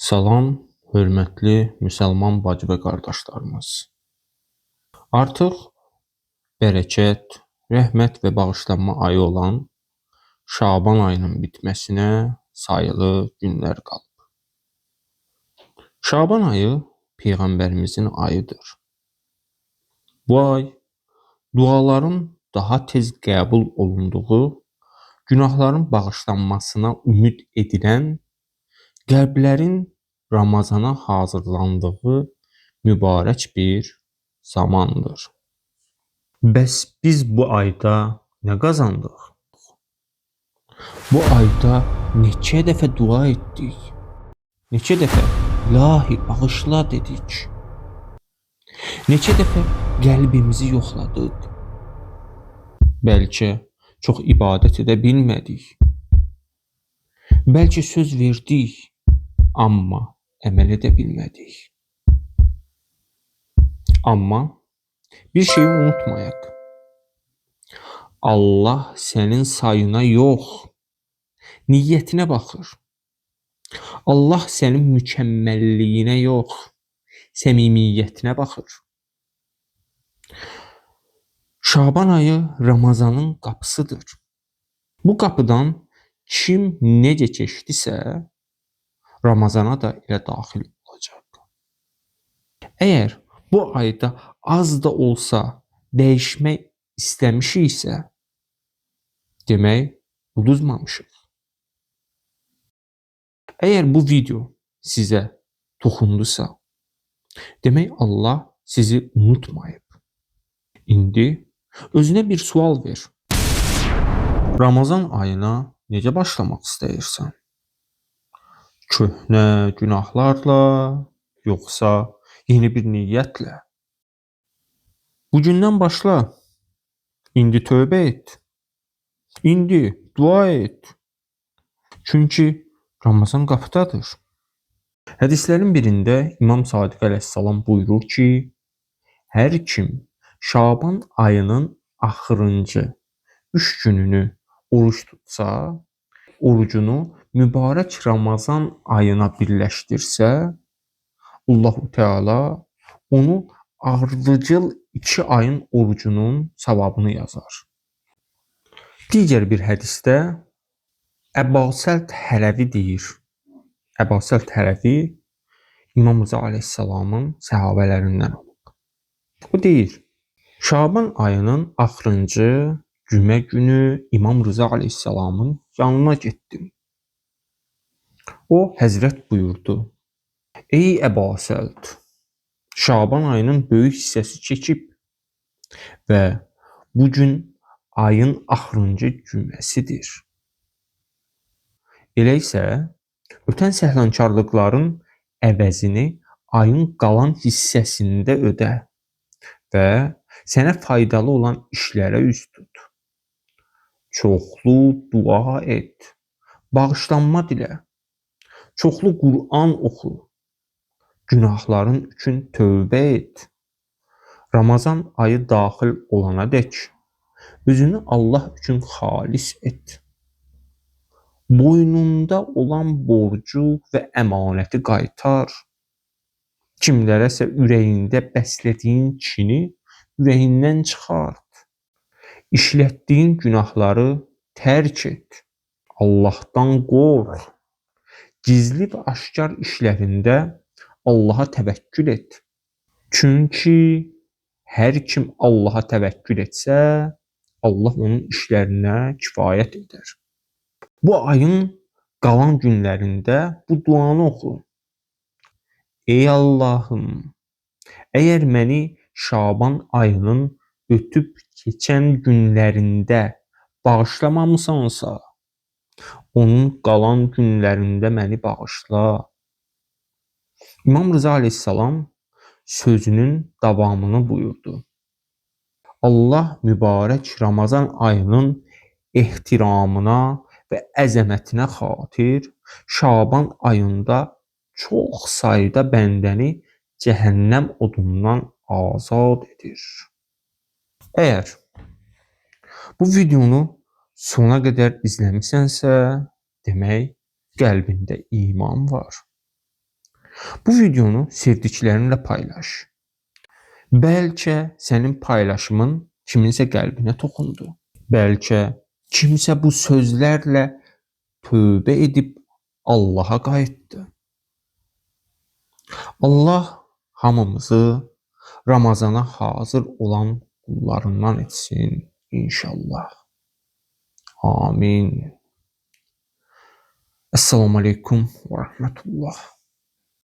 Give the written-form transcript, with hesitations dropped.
Salam, hörmətli müsəlman bacı və qardaşlarımız. Artıq bərəkət, rəhmət və bağışlanma ayı olan Şaban ayının bitməsinə sayılı günlər qalıb. Şaban ayı Peyğəmbərimizin ayıdır. Bu ay duaların daha tez qəbul olunduğu, günahların bağışlanmasına ümid edilən, qəlblərin Ramazana hazırlandığı mübarək bir zamandır. Bəs biz bu ayda nə qazandıq? Bu ayda neçə dəfə dua etdik? Neçə dəfə İlahi bağışla dedik? Neçə dəfə qəlbimizi yoxladıq? Bəlkə çox ibadət edə bilmədik. Bəlkə söz verdik, amma əməl edə bilmədik. Amma bir şeyi unutmayaq. Allah sənin sayına yox, niyyətinə baxır. Allah sənin mükəmməlliyinə yox, səmimiyyətinə baxır. Şaban ayı Ramazanın qapısıdır. Bu qapıdan kim necə keçdisə, Ramazana da elə daxil olacaq. Əgər bu ayda az da olsa dəyişmək istəmişiksə, demək uduzmamışıq. Əgər bu video sizə toxundusa, demək Allah sizi unutmayıb. İndi özünə bir sual ver. Ramazan ayına necə başlamaq istəyirsən? Köhnə günahlarla, yoxsa yeni bir niyyətlə? Bugündən başla. İndi tövbə et. İndi dua et. Çünki Ramazan qapıdadır. Hədislərin birində İmam Sadiq əleyhissalam buyurur ki, hər kim Şaban ayının axırıncı 3 gününü oruç tutsa, orucunu mübarək Ramazan ayına birləşdirsə, Allahu Teala onu ardıcıl 2 ayın orucunun savabını yazar. Digər bir hədisdə Əbasəlt Hələvi deyir. Əbasəlt Hələvi İmam Rıza əleyhissalamın səhabələrindən olub. O deyir, Şaban ayının axırıncı cümə günü İmam Rıza əleyhissalamın yanına getdim. O həzrət buyurdu: Ey Əbasəlt, Şaban ayının böyük hissəsi keçib və bu gün ayın axırıncı cüməsidir. Elə isə ötən səhlənkarlıqların əvəzini ayın qalan hissəsində ödə və sənə faydalı olan işlərə üz tut. Çoxlu dua et, bağışlanma dilə, çoxlu Qur'an oxu, günahların üçün tövbə et. Ramazan ayı daxil olana dək özünü Allah üçün xalis et. Boynunda olan borcu və əmanəti qaytar. Kimlərəsə ürəyində bəslədiyin kini ürəyindən çıxart. İşlətdiyin günahları tərk et. Allahdan qorx. Gizli və aşkar işlərində Allaha təvəkkül et. Çünki hər kim Allaha təvəkkül etsə, Allah onun işlərinə kifayət edər. Bu ayın qalan günlərində bu duanı oxu. Ey Allahım, əgər məni Şaban ayının ötüb keçən günlərində bağışlamamısansa, onun qalan günlərində məni bağışla. İmam Rıza əleyhissalam sözünün davamını buyurdu. Allah mübarək Ramazan ayının ehtiramına və əzəmətinə xatir Şaban ayında çox sayda bəndəni cəhənnəm odundan azad edir. Əgər bu videonu sona qədər izləmisənsə, demək qəlbində iman var. Bu videonu sevdiklərinlə paylaş. Bəlkə sənin paylaşımın kiminsə qəlbinə toxundu. Bəlkə kimsə bu sözlərlə tövbə edib Allaha qayıtdı. Allah hamımızı Ramazana hazır olan qullarından etsin inşallah. Amin. Esselamu Aleyküm ve Rahmetullah.